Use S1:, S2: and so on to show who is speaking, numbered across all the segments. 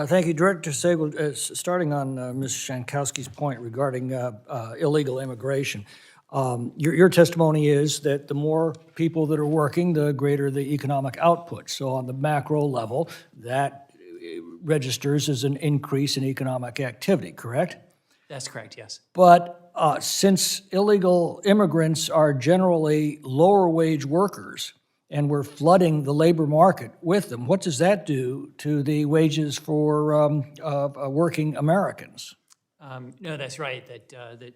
S1: Thank you, Director Sagel. Starting on Ms. Shankowski's point regarding illegal immigration, your testimony is that the more people that are working, the greater the economic output. So on the macro level, that registers as an increase in economic activity, correct?
S2: That's correct, yes.
S1: But since illegal immigrants are generally lower wage workers, and we're flooding the labor market with them, what does that do to the wages for working Americans?
S2: No, that's right, that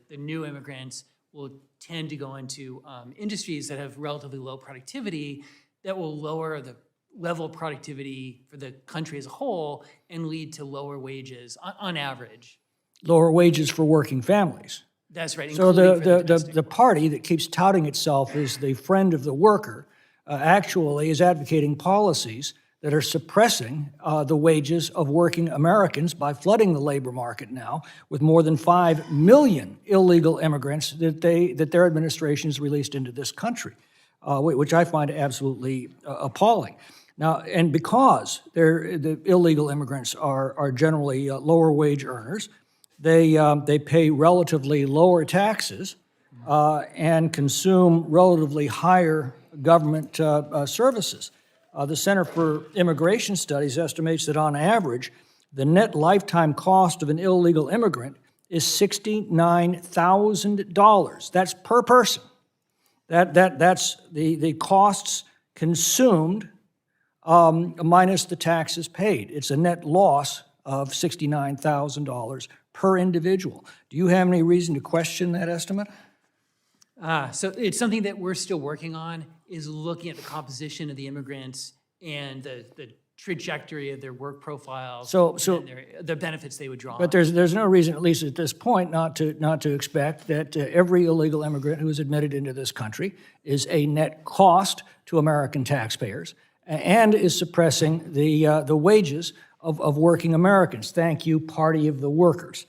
S2: the new immigrants will tend to go into industries that have relatively low productivity that will lower the level of productivity for the country as a whole and lead to lower wages on average.
S1: Lower wages for working families.
S2: That's right.
S1: So the party that keeps touting itself as the friend of the worker actually is advocating policies that are suppressing the wages of working Americans by flooding the labor market now with more than 5 million illegal immigrants that their administration has released into this country, which I find absolutely appalling. Now, and because the illegal immigrants are generally lower wage earners, they pay relatively lower taxes and consume relatively higher government services. The Center for Immigration Studies estimates that on average, the net lifetime cost of an illegal immigrant is $69,000. That's per person. That's the costs consumed minus the taxes paid. It's a net loss of $69,000 per individual. Do you have any reason to question that estimate?
S2: So it's something that we're still working on, is looking at the composition of the immigrants and the trajectory of their work profiles, and the benefits they would draw.
S1: But there's no reason, at least at this point, not to expect that every illegal immigrant who is admitted into this country is a net cost to American taxpayers and is suppressing the wages of working Americans. Thank you, party of the workers.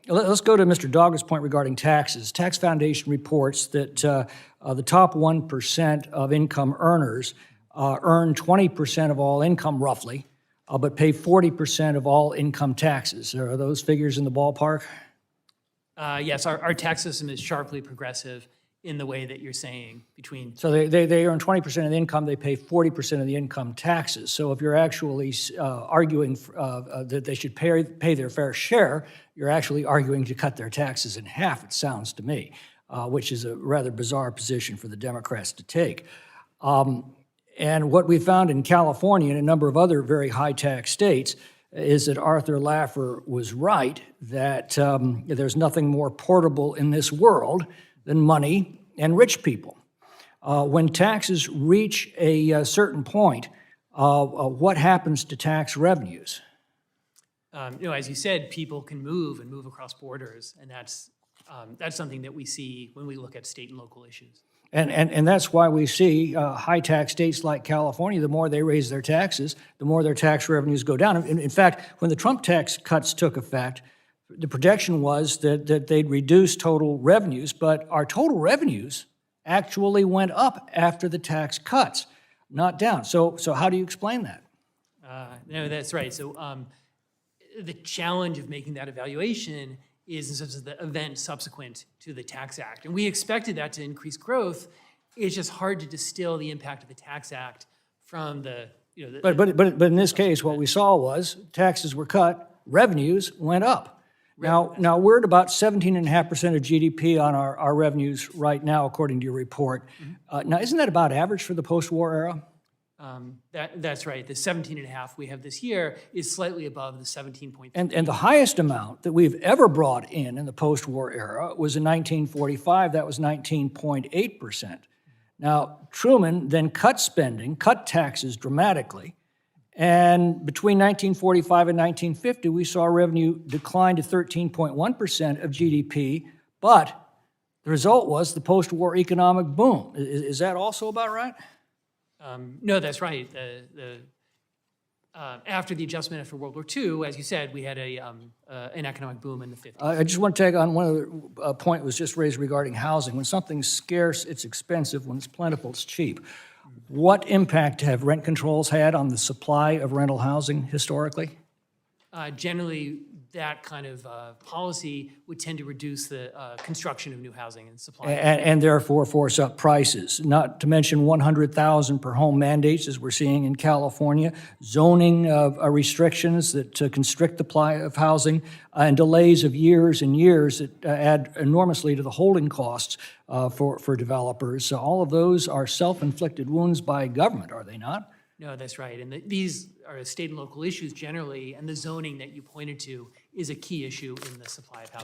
S1: Let's go to Mr. Dogga's point regarding taxes. Tax Foundation reports that the top 1% of income earners earn 20% of all income, roughly, but pay 40% of all income taxes. Are those figures in the ballpark?
S2: Yes, our tax system is sharply progressive in the way that you're saying between.
S1: So they earn 20% of the income, they pay 40% of the income taxes. So if you're actually arguing that they should pay their fair share, you're actually arguing to cut their taxes in half, it sounds to me, which is a rather bizarre position for the Democrats to take. And what we found in California and a number of other very high-tax states is that Arthur Laffer was right, that there's nothing more portable in this world than money and rich people. When taxes reach a certain point, what happens to tax revenues?
S2: As you said, people can move across borders, and that's something that we see when we look at state and local issues.
S1: And that's why we see high-tax states like California, the more they raise their taxes, the more their tax revenues go down. In fact, when the Trump tax cuts took effect, the projection was that they'd reduce total revenues, but our total revenues actually went up after the tax cuts, not down. So how do you explain that?
S2: No, that's right. So the challenge of making that evaluation is in terms of the event subsequent to the Tax Act. And we expected that to increase growth. It's just hard to distill the impact of the Tax Act from the,
S1: But in this case, what we saw was taxes were cut, revenues went up. Now we're at about 17.5% of GDP on our revenues right now, according to your report. Now, isn't that about average for the post-war era?
S2: That's right. The 17.5 we have this year is slightly above the 17.3.
S1: And the highest amount that we've ever brought in the post-war era was in 1945. That was 19.8%. Now, Truman then cut spending, cut taxes dramatically, and between 1945 and 1950, we saw revenue decline to 13.1% of GDP, but the result was the post-war economic boom. Is that also about right?
S2: No, that's right. After the adjustment after World War II, as you said, we had an economic boom in the 50s.
S1: I just want to take on one other point that was just raised regarding housing. When something's scarce, it's expensive. When it's plentiful, it's cheap. What impact have rent controls had on the supply of rental housing historically?
S2: Generally, that kind of policy would tend to reduce the construction of new housing and supply.
S1: And therefore force up prices, not to mention 100,000 per home mandates, as we're seeing in California, zoning restrictions that constrict the supply of housing, and delays of years and years that add enormously to the holding costs for developers. So all of those are self-inflicted wounds by government, are they not?
S2: No, that's right. And these are state and local issues generally, and the zoning that you pointed to is a key issue in the supply of housing.